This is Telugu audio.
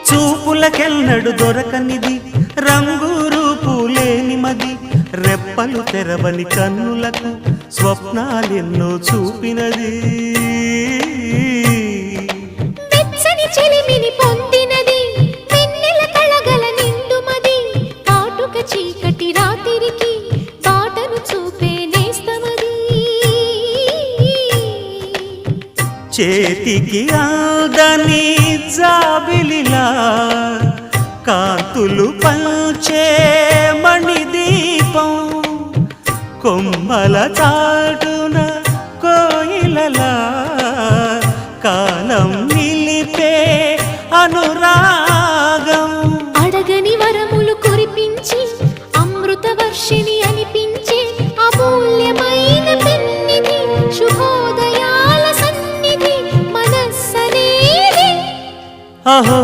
చూపులకెన్నడు దొరకనిది రంగు రూపు లేని మది రెప్పలు తెరవని కన్నులకు స్వప్నాలెన్నో చూపినది వెచ్చని చెలిమిని పొందినది వెన్నెల కళగల నిండుమది కాటుక చీకటి రాత్రికి బాటను చూపే నేస్తమది చేతికి ఆదని జాబిలిలా కాంతులు పంచే మణిదీపం కొమ్మల చాటున కోయిలలా కాలం నిలిపే అనురాగం అడగని వరములు కురిపించి అమృత వర్షిణి అనిపించే అమూల్యమైన పెన్నిధి శుభోదయాల సన్నిధి మనస్సనేది అహో